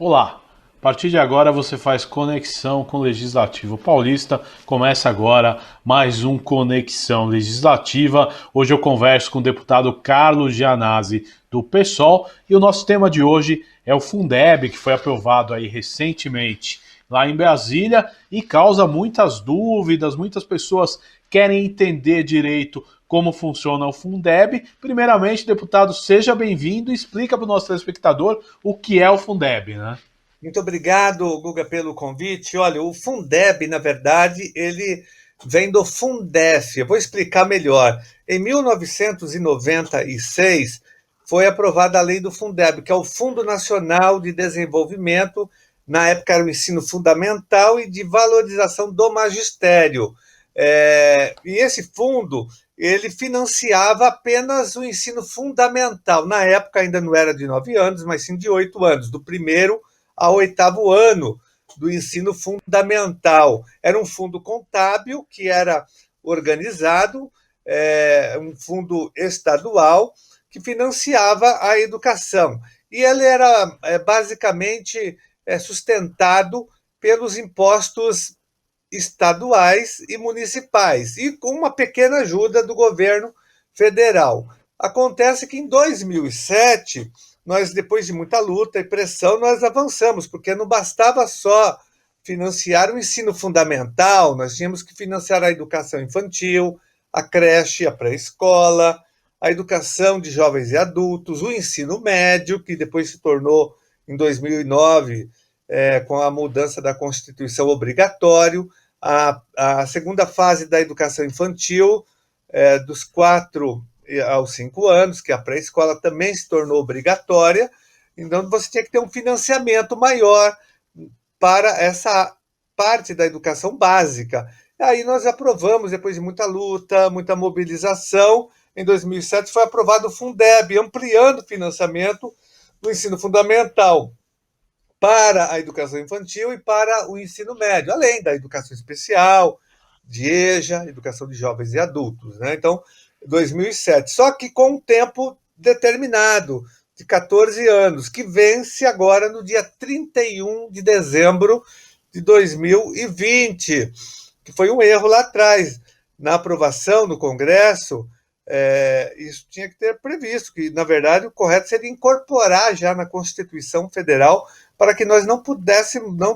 Olá! A partir de agora você faz conexão com o Legislativo Paulista. Começa agora mais um Conexão Legislativa. Hoje eu converso com o deputado Carlos Gianazzi, do PSOL, e o nosso tema de hoje é o Fundeb, que foi aprovado aí recentemente lá em Brasília e causa muitas dúvidas, muitas pessoas querem entender direito como funciona o Fundeb. Primeiramente, deputado, seja bem-vindo e explica para o nosso telespectador o que é o Fundeb, né? Muito obrigado, Guga, pelo convite. Olha, o Fundeb, na verdade, ele vem do Fundef. Eu vou explicar melhor. Em 1996, foi aprovada a lei do Fundeb, que é o Fundo Nacional de Desenvolvimento, na época era o ensino fundamental e de valorização do magistério. E esse fundo, ele financiava apenas o ensino fundamental. Na época ainda não era de 9 anos, mas sim de 8 anos, do primeiro ao 8º ano do ensino fundamental. Era um fundo contábil que era organizado, um fundo estadual que financiava a educação. E ele era basicamente sustentado pelos impostos estaduais e municipais, e com uma pequena ajuda do governo federal. Acontece que em 2007, nós, depois de muita luta e pressão, nós avançamos, porque não bastava só financiar o ensino fundamental, nós tínhamos que financiar a educação infantil, a creche, a pré-escola, a educação de jovens e adultos, o ensino médio, que depois se tornou, em 2009, com a mudança da Constituição, obrigatório, a segunda fase da educação infantil, dos 4 aos 5 anos, que a pré-escola também se tornou obrigatória. Então, você tinha que ter um financiamento maior para essa parte da educação básica. E aí nós aprovamos, depois de muita luta, muita mobilização, em 2007 foi aprovado o Fundeb, ampliando o financiamento do ensino fundamental para a educação infantil e para o ensino médio, além da educação especial, de EJA, educação de jovens e adultos, né? Então, 2007. Só que com um tempo determinado, de 14 anos, que vence agora no dia 31 de dezembro de 2020, que foi um erro lá atrás. Na aprovação no Congresso, isso tinha que ter previsto, que, na verdade, o correto seria incorporar já na Constituição Federal para que nós não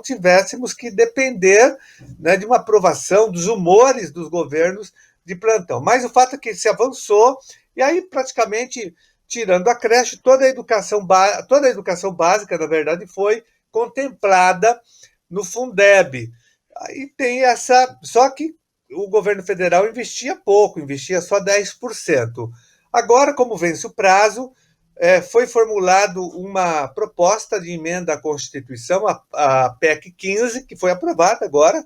tivéssemos que depender, né, de uma aprovação dos humores dos governos de plantão. Mas o fato é que se avançou, e aí praticamente, tirando a creche, toda a educação básica, na verdade, foi contemplada no Fundeb. Aí tem essa. Só que o governo federal investia pouco, investia só 10%. Agora, como vence o prazo, foi formulado uma proposta de emenda à Constituição, a PEC 15, que foi aprovada agora,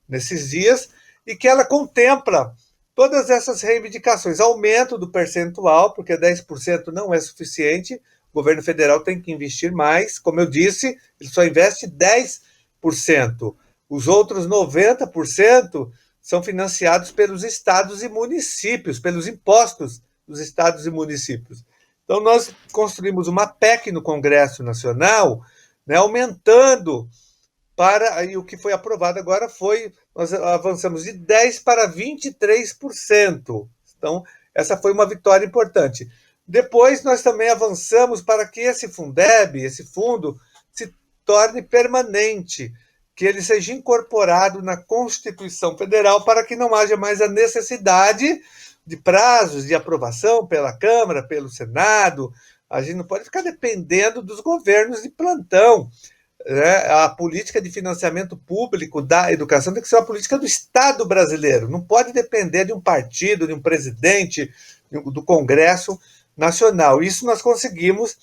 nesses dias, e que ela contempla todas essas reivindicações, aumento do percentual, porque 10% não é suficiente, o governo federal tem que investir mais, como eu disse, ele só investe 10%. Os outros 90% são financiados pelos estados e municípios, pelos impostos dos estados e municípios. Então, nós construímos uma PEC no Congresso Nacional, né, aumentando para. E o que foi aprovado agora foi. Nós avançamos de 10% para 23%. Então, essa foi uma vitória importante. Depois, nós também avançamos para que esse Fundeb, esse fundo, se torne permanente, que ele seja incorporado na Constituição Federal para que não haja mais a necessidade de prazos de aprovação pela Câmara, pelo Senado. A gente não pode ficar dependendo dos governos de plantão, né? A política de financiamento público da educação tem que ser uma política do Estado brasileiro. Não pode depender de um partido, de um presidente, do Congresso Nacional. Isso nós conseguimos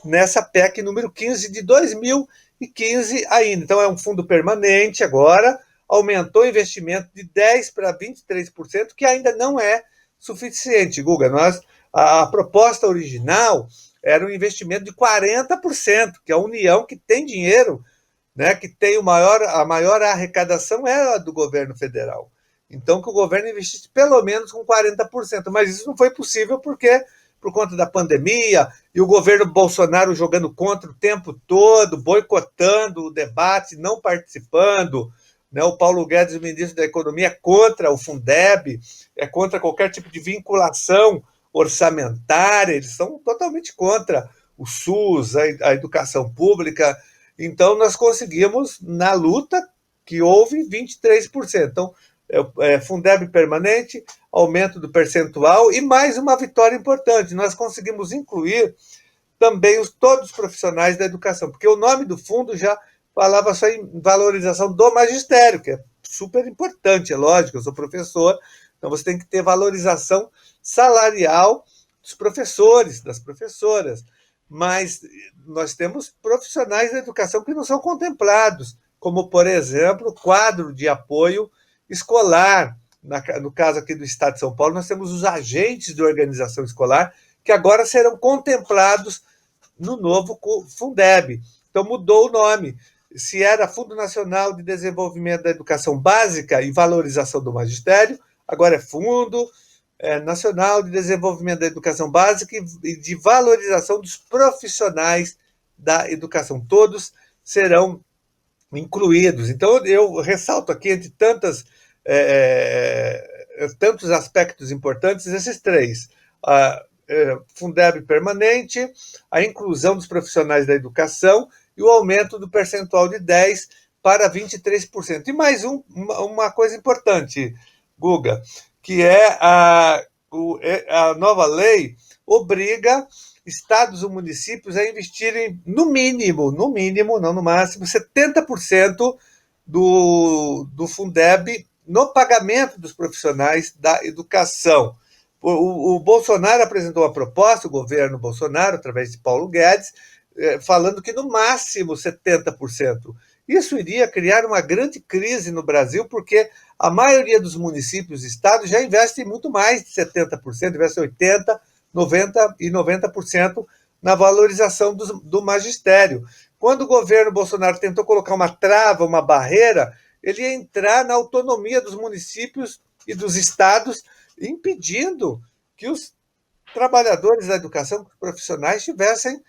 nessa PEC número 15 de 2015 ainda. Então, é um fundo permanente agora, aumentou o investimento de 10% para 23%, que ainda não é suficiente, Guga. A proposta original era um investimento de 40%, que a União, que tem dinheiro, né, que tem a maior arrecadação, é a do governo federal. Então, que o governo investisse pelo menos com 40%. Mas isso não foi possível porque por conta da pandemia, e o governo Bolsonaro jogando contra o tempo todo, boicotando o debate, não participando, né? O Paulo Guedes, o ministro da Economia, é contra o Fundeb, é contra qualquer tipo de vinculação orçamentária, eles são totalmente contra o SUS, a educação pública. Então, nós conseguimos, na luta, que houve 23%. Então, Fundeb permanente, aumento do percentual e mais uma vitória importante. Nós conseguimos incluir também todos os profissionais da educação, porque o nome do fundo já falava só em valorização do magistério, que é super importante, é lógico, eu sou professor, então você tem que ter valorização salarial dos professores, das professoras, mas nós temos profissionais da educação que não são contemplados, como, por exemplo, quadro de apoio escolar. No caso aqui do Estado de São Paulo, nós temos os agentes de organização escolar, que agora serão contemplados no novo Fundeb. Então, mudou o nome. Se era Fundo Nacional de Desenvolvimento da Educação Básica e Valorização do Magistério, agora é Fundo Nacional de Desenvolvimento da Educação Básica e de Valorização dos Profissionais da Educação. Todos serão incluídos. Então, eu ressalto aqui, entre tantos aspectos importantes, esses três. Fundeb permanente, a inclusão dos profissionais da educação e o aumento do percentual de 10% para 23%. E mais uma coisa importante, Guga, que a nova lei obriga estados e municípios a investirem no mínimo, não no máximo, 70% do Fundeb no pagamento dos profissionais da educação. O Bolsonaro apresentou uma proposta, o governo Bolsonaro, através de Paulo Guedes, falando que no máximo 70%. Isso iria criar uma grande crise no Brasil, porque a maioria dos municípios e estados já investem muito mais de 70%, investem 80%, 90% e 90% na valorização do magistério. Quando o governo Bolsonaro tentou colocar uma trava, uma barreira, ele ia entrar na autonomia dos municípios e dos estados, impedindo que os trabalhadores da educação, os profissionais, tivessem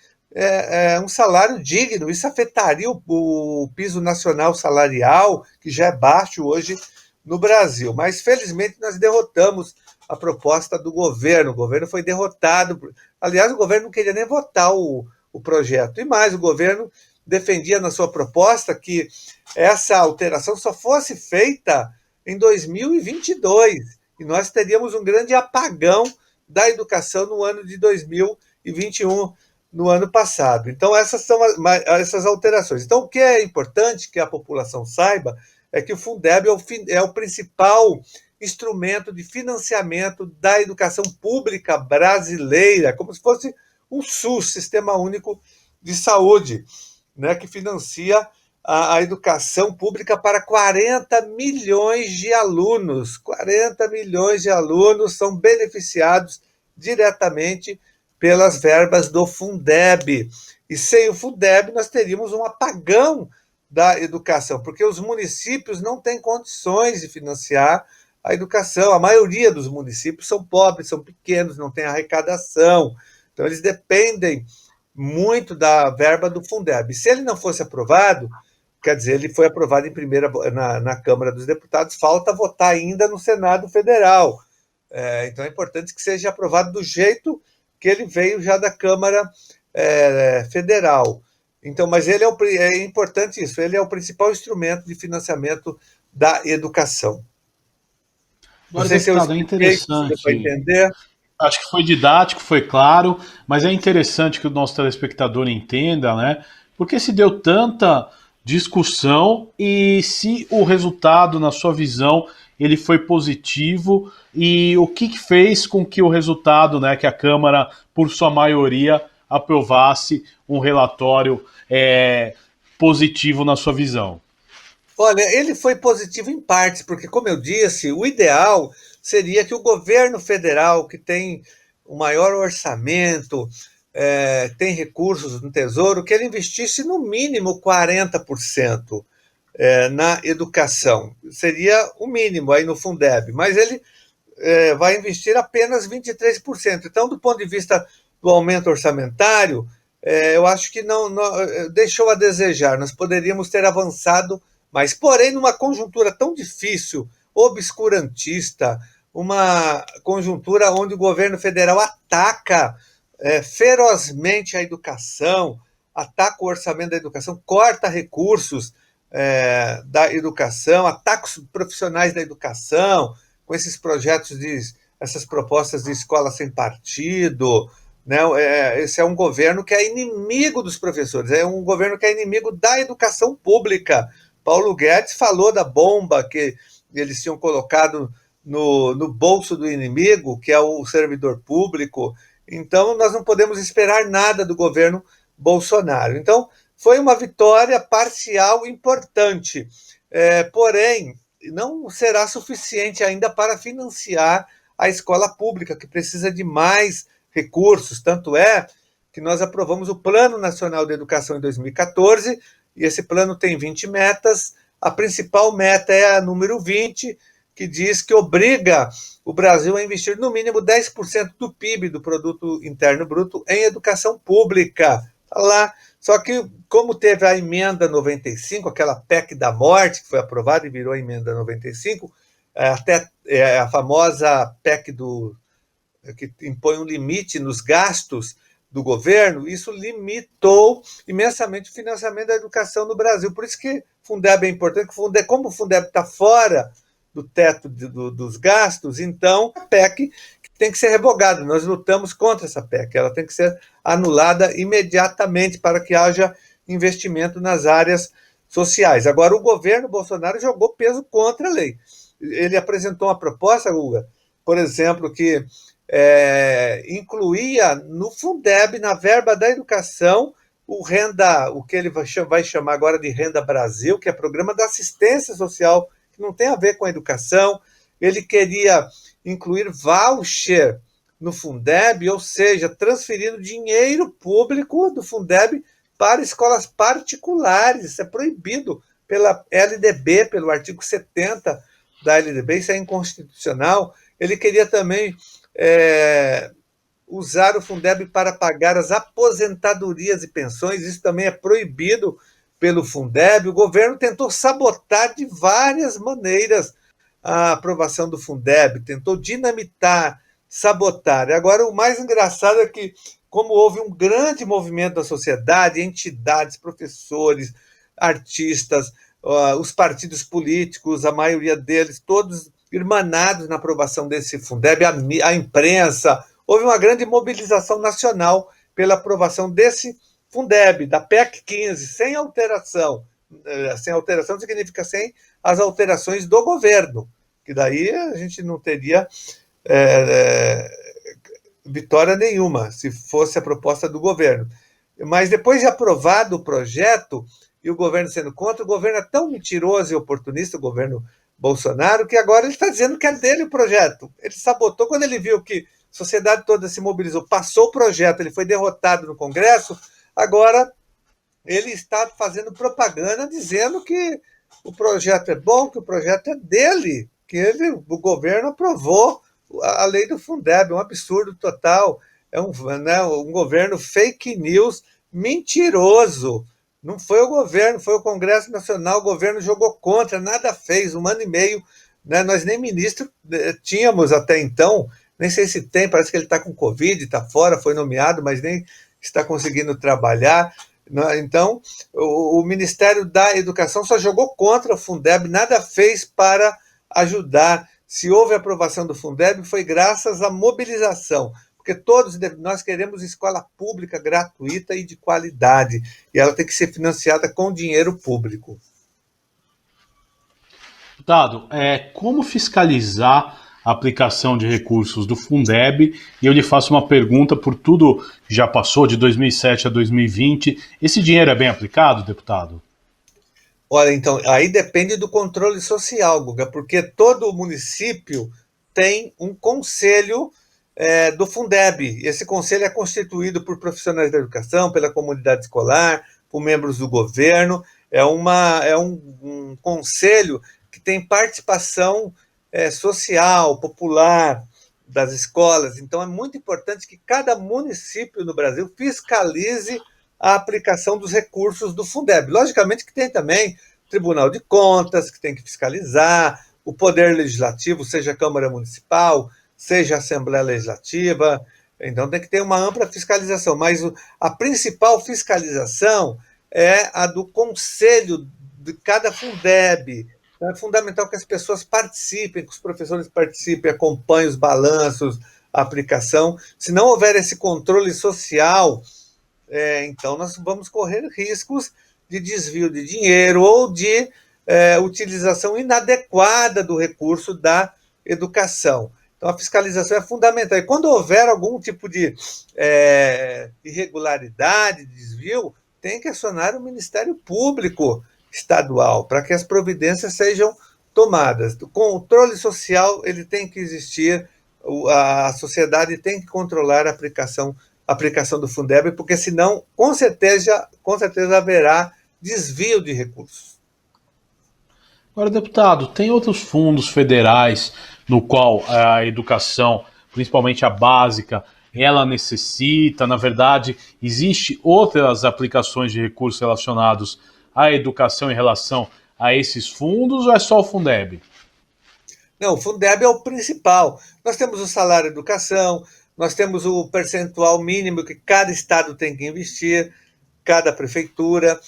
um salário digno. Isso afetaria o piso nacional salarial, que já é baixo hoje no Brasil. Mas, felizmente, nós derrotamos a proposta do governo. O governo foi derrotado. Aliás, o governo não queria nem votar o projeto. E mais, o governo defendia na sua proposta que essa alteração só fosse feita em 2022. E nós teríamos um grande apagão da educação no ano de 2021, no ano passado. Então, essas são essas alterações. Então, o que é importante que a população saiba é que o Fundeb é o principal instrumento de financiamento da educação pública brasileira, como se fosse um SUS, Sistema Único de Saúde, né, que financia a educação pública para 40 milhões de alunos. 40 milhões de alunos são beneficiados diretamente pelas verbas do Fundeb. E sem o Fundeb, nós teríamos um apagão da educação, porque os municípios não têm condições de financiar a educação. A maioria dos municípios são pobres, são pequenos, não têm arrecadação. Então, eles dependem muito da verba do Fundeb. Se ele não fosse aprovado, quer dizer, ele foi aprovado em primeira na Câmara dos Deputados, falta votar ainda no Senado Federal. Então, é importante que seja aprovado do jeito que ele veio já da Câmara Federal. Então, mas é importante isso, ele é o principal instrumento de financiamento da educação. Não sei se eu expliquei, é interessante para entender. Acho que foi didático, foi claro, mas é interessante que o nosso telespectador entenda, né? Porque se deu tanta discussão e se o resultado, na sua visão, ele foi positivo e o que fez com que o resultado, né, que a Câmara, por sua maioria, aprovasse um relatório positivo na sua visão? Olha, ele foi positivo em partes, porque, como eu disse, o ideal seria que o governo federal, que tem o maior orçamento, tem recursos no Tesouro, que ele investisse no mínimo 40% na educação. Seria o mínimo aí no Fundeb, mas ele vai investir apenas 23%. Então, do ponto de vista do aumento orçamentário, eu acho que não deixou a desejar. Nós poderíamos ter avançado mais. Porém, numa conjuntura tão difícil, obscurantista, uma conjuntura onde o governo federal ataca ferozmente a educação, ataca o orçamento da educação, corta recursos da educação, ataca os profissionais da educação, com esses projetos, essas propostas de escola sem partido, né? Esse é um governo que é inimigo dos professores, é um governo que é inimigo da educação pública. Paulo Guedes falou da bomba que eles tinham colocado no bolso do inimigo, que é o servidor público. Então, nós não podemos esperar nada do governo Bolsonaro. Então, foi uma vitória parcial importante, porém, não será suficiente ainda para financiar a escola pública, que precisa de mais recursos. Tanto é que nós aprovamos o Plano Nacional de Educação em 2014, e esse plano tem 20 metas. A principal meta é a número 20, que diz que obriga o Brasil a investir no mínimo 10% do PIB, do Produto Interno Bruto, em educação pública. Tá lá. Só que, como teve a emenda 95, aquela PEC da morte, que foi aprovada e virou a emenda 95, até a famosa PEC que impõe um limite nos gastos do governo, isso limitou imensamente o financiamento da educação no Brasil. Por isso que o Fundeb é importante, como o Fundeb está fora do teto dos gastos, então a PEC tem que ser revogada. Nós lutamos contra essa PEC, ela tem que ser anulada imediatamente para que haja investimento nas áreas sociais. Agora, o governo Bolsonaro jogou peso contra a lei. Ele apresentou uma proposta, Guga, por exemplo, que incluía no Fundeb, na verba da educação, o que ele vai chamar agora de Renda Brasil, que é programa da assistência social, que não tem a ver com a educação. Ele queria incluir voucher no Fundeb, ou seja, transferindo dinheiro público do Fundeb para escolas particulares. Isso é proibido pela LDB, pelo artigo 70 da LDB, isso é inconstitucional. Ele queria também usar o Fundeb para pagar as aposentadorias e pensões, isso também é proibido pelo Fundeb. O governo tentou sabotar de várias maneiras a aprovação do Fundeb, tentou dinamitar, sabotar. E agora, o mais engraçado é que, como houve um grande movimento da sociedade, entidades, professores, artistas, os partidos políticos, a maioria deles, todos irmanados na aprovação desse Fundeb, a imprensa, houve uma grande mobilização nacional pela aprovação desse Fundeb, da PEC 15, sem alteração. Sem alteração significa sem as alterações do governo, que daí a gente não teria vitória nenhuma, se fosse a proposta do governo. Mas depois de aprovado o projeto, e o governo sendo contra, o governo é tão mentiroso e oportunista, o governo Bolsonaro, que agora ele está dizendo que é dele o projeto. Ele sabotou quando ele viu que a sociedade toda se mobilizou, passou o projeto, ele foi derrotado no Congresso, agora ele está fazendo propaganda dizendo que o projeto é bom, que o projeto é dele, que o governo aprovou a lei do Fundeb, um absurdo total. É um governo fake news, mentiroso. Não foi o governo, foi o Congresso Nacional, o governo jogou contra, nada fez, 1 ano e meio, né? Nós nem ministro tínhamos até então, nem sei se tem, parece que ele está com Covid, está fora, foi nomeado, mas nem está conseguindo trabalhar. Então, o Ministério da Educação só jogou contra o Fundeb, nada fez para ajudar. Se houve aprovação do Fundeb, foi graças à mobilização, porque todos nós queremos escola pública gratuita e de qualidade, e ela tem que ser financiada com dinheiro público. Deputado, como fiscalizar a aplicação de recursos do Fundeb? E eu lhe faço uma pergunta: por tudo que já passou, de 2007 a 2020, esse dinheiro é bem aplicado, deputado? Olha, então, aí depende do controle social, Guga, porque todo município tem um conselho do Fundeb. Esse conselho é constituído por profissionais da educação, pela comunidade escolar, por membros do governo. É um conselho que tem participação social, popular das escolas. Então, é muito importante que cada município no Brasil fiscalize a aplicação dos recursos do Fundeb. Logicamente que tem também o Tribunal de Contas, que tem que fiscalizar, o Poder Legislativo, seja a Câmara Municipal, seja a Assembleia Legislativa. Então, tem que ter uma ampla fiscalização. Mas a principal fiscalização é a do conselho de cada Fundeb. Então, é fundamental que as pessoas participem, que os professores participem, acompanhem os balanços, a aplicação. Se não houver esse controle social, então nós vamos correr riscos de desvio de dinheiro ou de utilização inadequada do recurso da educação. Então, a fiscalização é fundamental. E quando houver algum tipo de irregularidade, desvio, tem que acionar o Ministério Público Estadual para que as providências sejam tomadas. O controle social ele tem que existir, a sociedade tem que controlar a aplicação do Fundeb, porque senão, com certeza haverá desvio de recursos. Agora, deputado, tem outros fundos federais no qual a educação, principalmente a básica, ela necessita, na verdade, existe outras aplicações de recursos relacionados à educação em relação a esses fundos ou é só o Fundeb? Não, o Fundeb é o principal. Nós temos o salário educação, nós temos o percentual mínimo que cada estado tem que investir, cada prefeitura,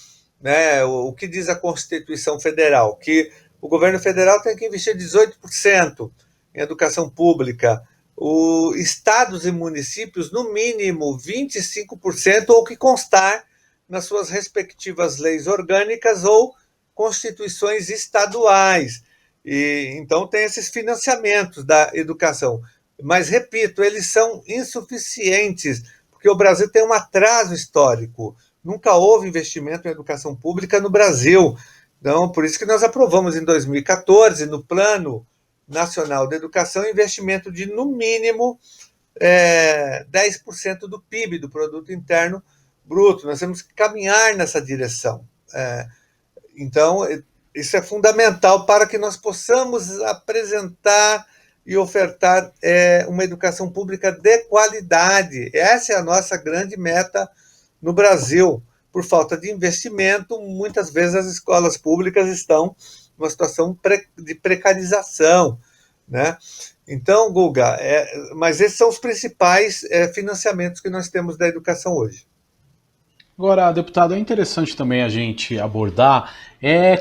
né? O que diz a Constituição Federal? Que o governo federal tem que investir 18% em educação pública, os estados e municípios, no mínimo 25%, ou que constar nas suas respectivas leis orgânicas ou constituições estaduais. Então, tem esses financiamentos da educação. Mas, repito, eles são insuficientes, porque o Brasil tem um atraso histórico. Nunca houve investimento em educação pública no Brasil. Então, por isso que nós aprovamos em 2014, no Plano Nacional de Educação, investimento de, no mínimo, 10% do PIB, do Produto Interno Bruto. Nós temos que caminhar nessa direção. Então, isso é fundamental para que nós possamos apresentar e ofertar uma educação pública de qualidade. Essa é a nossa grande meta no Brasil. Por falta de investimento, muitas vezes as escolas públicas estão numa situação de precarização, né? Então, Guga, mas esses são os principais financiamentos que nós temos da educação hoje. Agora, deputado, é interessante também a gente abordar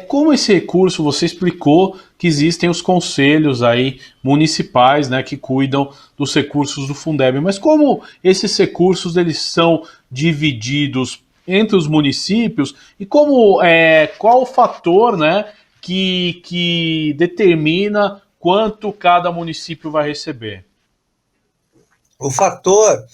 como esse recurso, você explicou que existem os conselhos aí municipais, né, que cuidam dos recursos do Fundeb, mas como esses recursos eles são divididos entre os municípios e qual o fator, né, que determina quanto cada município vai receber? O fator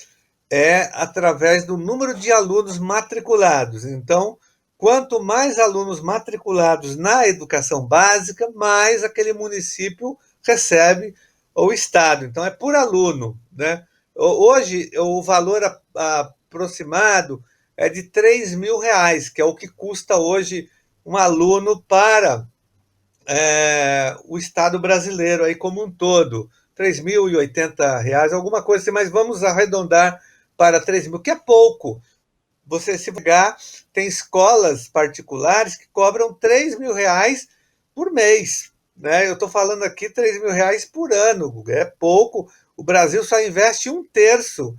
é através do número de alunos matriculados. Então, quanto mais alunos matriculados na educação básica, mais aquele município recebe o Estado. Então, é por aluno, né? Hoje, o valor aproximado é de R$ 3.000, que é o que custa hoje um aluno para o Estado brasileiro aí como um todo. R$ 3.080, alguma coisa assim, mas vamos arredondar para 3.000, que é pouco. Você se pegar, tem escolas particulares que cobram R$ 3.000 por mês. Né? Eu estou falando aqui R$ 3.000 por ano, é pouco. O Brasil só investe 1/3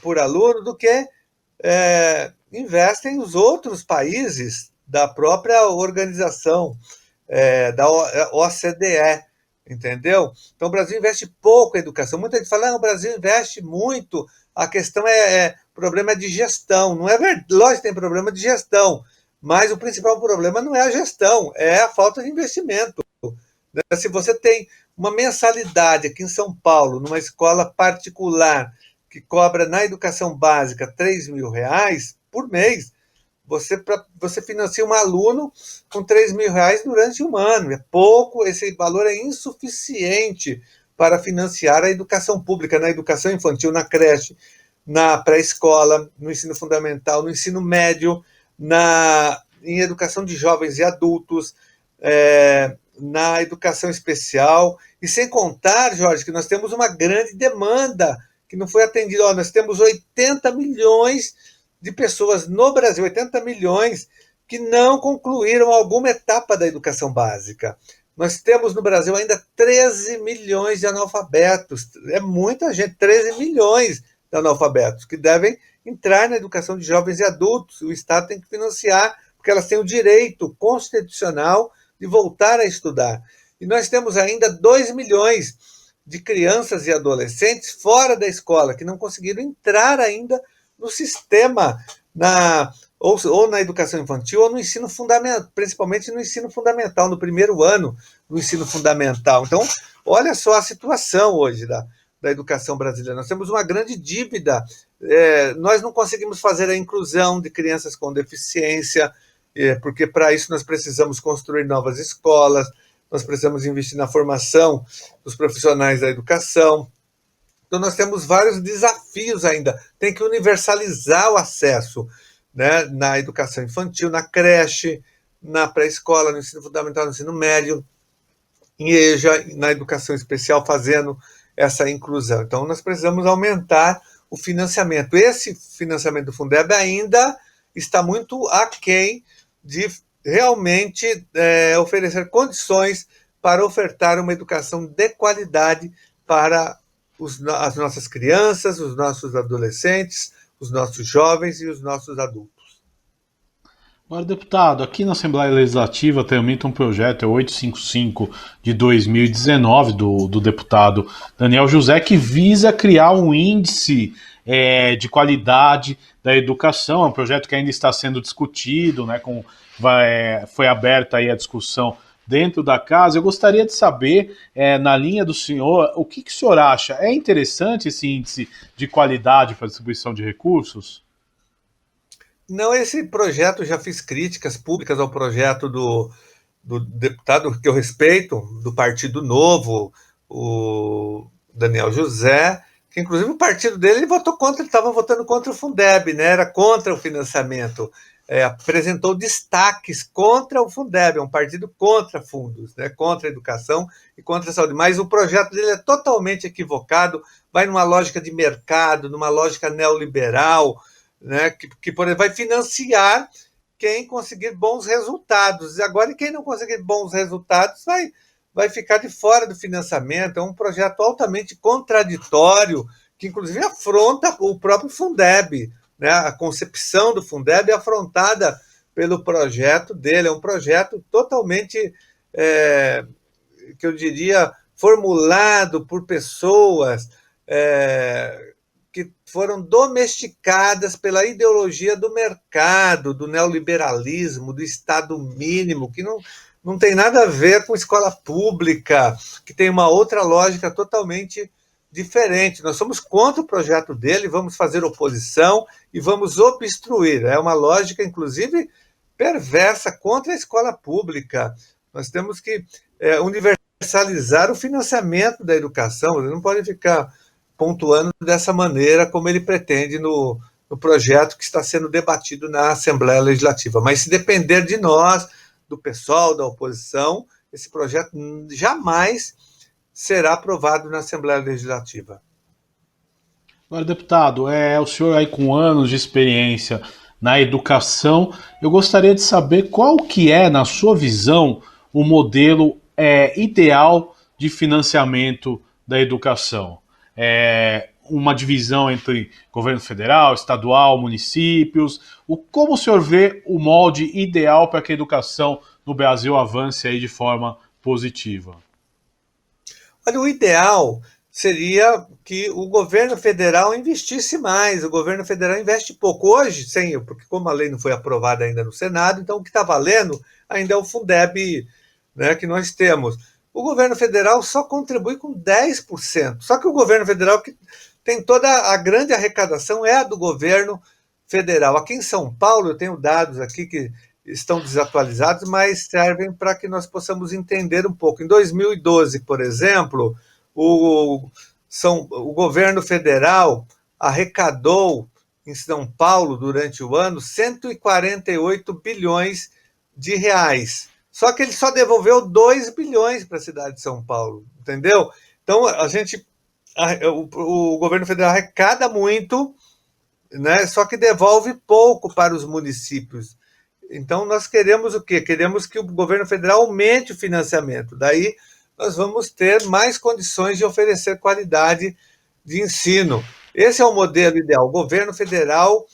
por aluno do que investem os outros países da própria organização, da OCDE. Entendeu? Então, o Brasil investe pouco em educação. Muita gente fala, o Brasil investe muito, a questão problema de gestão. Não é verdade, lógico que tem problema de gestão, mas o principal problema não é a gestão, é a falta de investimento. Se você tem uma mensalidade aqui em São Paulo, numa escola particular, que cobra na educação básica R$ 3.000 por mês, você financia um aluno com R$ 3.000 durante um ano. É pouco, esse valor é insuficiente para financiar a educação pública, na educação infantil, na creche, na pré-escola, no ensino fundamental, no ensino médio, em educação de jovens e adultos, na educação especial, e sem contar, Jorge, que nós temos uma grande demanda que não foi atendida. Ó, nós temos 80 milhões de pessoas no Brasil, 80 milhões que não concluíram alguma etapa da educação básica. Nós temos no Brasil ainda 13 milhões de analfabetos. É muita gente, 13 milhões de analfabetos que devem entrar na educação de jovens e adultos. O Estado tem que financiar, porque elas têm o direito constitucional de voltar a estudar. E nós temos ainda 2 milhões de crianças e adolescentes fora da escola, que não conseguiram entrar ainda no sistema, ou na educação infantil, ou no ensino fundamental, principalmente no ensino fundamental, no primeiro ano do ensino fundamental. Então, olha só a situação hoje da educação brasileira. Nós temos uma grande dívida. Nós não conseguimos fazer a inclusão de crianças com deficiência, porque para isso nós precisamos construir novas escolas, nós precisamos investir na formação dos profissionais da educação. Então, nós temos vários desafios ainda. Tem que universalizar o acesso, né, na educação infantil, na creche, na pré-escola, no ensino fundamental, no ensino médio, em EJA, na educação especial, fazendo essa inclusão. Então, nós precisamos aumentar o financiamento. Esse financiamento do Fundeb ainda está muito aquém de realmente oferecer condições para ofertar uma educação de qualidade para as nossas crianças, os nossos adolescentes, os nossos jovens e os nossos adultos. Agora, deputado, aqui na Assembleia Legislativa tramita um projeto, 855 de 2019, do deputado Daniel José, que visa criar um índice de qualidade da educação. É um projeto que ainda está sendo discutido, né, foi aberta aí a discussão dentro da casa. Eu gostaria de saber, na linha do senhor, o que o senhor acha? É interessante esse índice de qualidade para a distribuição de recursos? Não, esse projeto, já fiz críticas públicas ao projeto do deputado que eu respeito, do Partido Novo, o Daniel José, que inclusive o partido dele votou contra, ele estava votando contra o Fundeb, né? Era contra o financiamento. Apresentou destaques contra o Fundeb, é um partido contra fundos, né? Contra a educação e contra a saúde. Mas o projeto dele é totalmente equivocado, vai numa lógica de mercado, numa lógica neoliberal, né, que por exemplo, vai financiar quem conseguir bons resultados. E agora, quem não conseguir bons resultados vai ficar de fora do financiamento. É um projeto altamente contraditório, que inclusive afronta o próprio Fundeb. Né? A concepção do Fundeb é afrontada pelo projeto dele. É um projeto totalmente, que eu diria, formulado por pessoas que foram domesticadas pela ideologia do mercado, do neoliberalismo, do Estado mínimo, que não tem nada a ver com escola pública, que tem uma outra lógica totalmente diferente. Nós somos contra o projeto dele, vamos fazer oposição e vamos obstruir. É uma lógica, inclusive, perversa contra a escola pública. Nós temos que universalizar o financiamento da educação, ele não pode ficar pontuando dessa maneira como ele pretende no projeto que está sendo debatido na Assembleia Legislativa. Mas se depender de nós, do pessoal, da oposição, esse projeto jamais será aprovado na Assembleia Legislativa. Agora, deputado, o senhor aí com anos de experiência na educação, eu gostaria de saber qual que é, na sua visão, o modelo ideal de financiamento da educação. Uma divisão entre governo federal, estadual, municípios. Como o senhor vê o molde ideal para que a educação no Brasil avance aí de forma positiva? Olha, o ideal seria que o governo federal investisse mais. O governo federal investe pouco. Hoje, porque como a lei não foi aprovada ainda no Senado, então o que está valendo ainda é o Fundeb, né, que nós temos. O governo federal só contribui com 10%. Só que o governo federal, que tem toda a grande arrecadação, é a do governo federal. Aqui em São Paulo, eu tenho dados aqui que estão desatualizados, mas servem para que nós possamos entender um pouco. Em 2012, por exemplo, o governo federal arrecadou em São Paulo, durante o ano, 148 bilhões de reais. Só que ele só devolveu 2 bilhões para a cidade de São Paulo, entendeu? Então, o governo federal arrecada muito, né? Só que devolve pouco para os municípios. Então, nós queremos o quê? Queremos que o governo federal aumente o financiamento. Daí, nós vamos ter mais condições de oferecer qualidade de ensino. Esse é o modelo ideal. O governo federal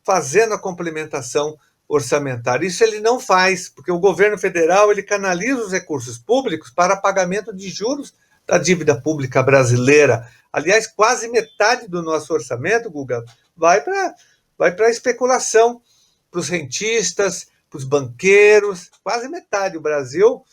fazendo a complementação orçamentária. Isso ele não faz, porque o governo federal ele canaliza os recursos públicos para pagamento de juros da dívida pública brasileira. Aliás, quase metade do nosso orçamento, Guga, vai para a especulação, para os rentistas, para os banqueiros, quase metade. O Brasil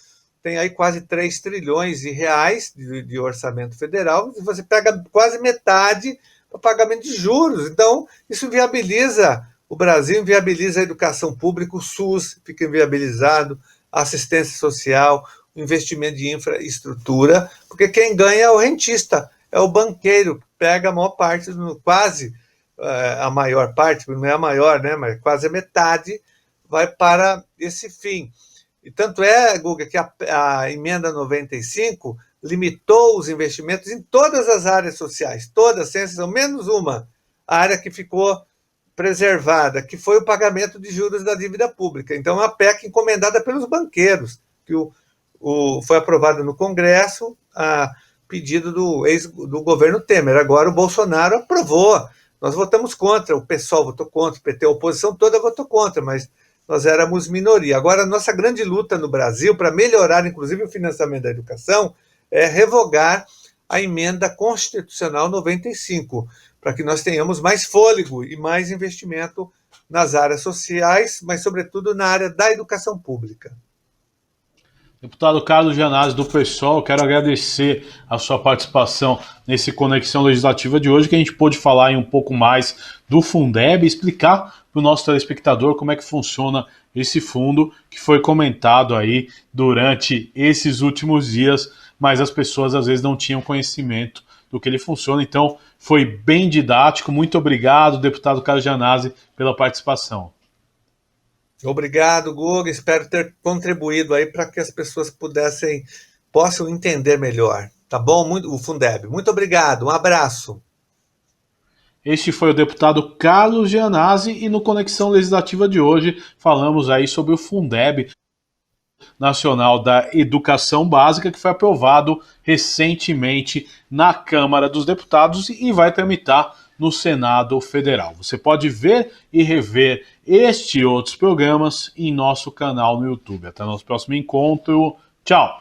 tem aí quase 3 trilhões de reais de orçamento federal, e você pega quase metade para pagamento de juros. Então, isso inviabiliza o Brasil, inviabiliza a educação pública, o SUS fica inviabilizado, a assistência social, o investimento de infraestrutura, porque quem ganha é o rentista, é o banqueiro, pega a maior parte, quase a maior parte, não é a maior, né, mas quase a metade, vai para esse fim. E tanto é, Guga, que a emenda 95 limitou os investimentos em todas as áreas sociais, todas, sem exceção, menos uma, a área que ficou preservada, que foi o pagamento de juros da dívida pública. Então, é uma PEC encomendada pelos banqueiros, que foi aprovada no Congresso a pedido do governo Temer. Agora o Bolsonaro aprovou. Nós votamos contra, o PSOL votou contra, o PT, a oposição toda votou contra, mas nós éramos minoria. Agora, a nossa grande luta no Brasil, para melhorar, inclusive, o financiamento da educação, é revogar a emenda constitucional 95, para que nós tenhamos mais fôlego e mais investimento nas áreas sociais, mas, sobretudo, na área da educação pública. Deputado Carlos Gianazzi, do PSOL, quero agradecer a sua participação nesse Conexão Legislativa de hoje, que a gente pôde falar um pouco mais do Fundeb e explicar para o nosso telespectador como é que funciona esse fundo que foi comentado aí durante esses últimos dias, mas as pessoas às vezes não tinham conhecimento do que ele funciona. Então, foi bem didático. Muito obrigado, deputado Carlos Gianazzi, pela participação. Obrigado, Guga. Espero ter contribuído aí para que as pessoas possam entender melhor. Tá bom? O Fundeb. Muito obrigado. Um abraço. Este foi o deputado Carlos Gianazzi e no Conexão Legislativa de hoje falamos aí sobre o Fundeb Nacional da Educação Básica, que foi aprovado recentemente na Câmara dos Deputados e vai tramitar no Senado Federal. Você pode ver e rever este e outros programas em nosso canal no YouTube. Até nosso próximo encontro. Tchau!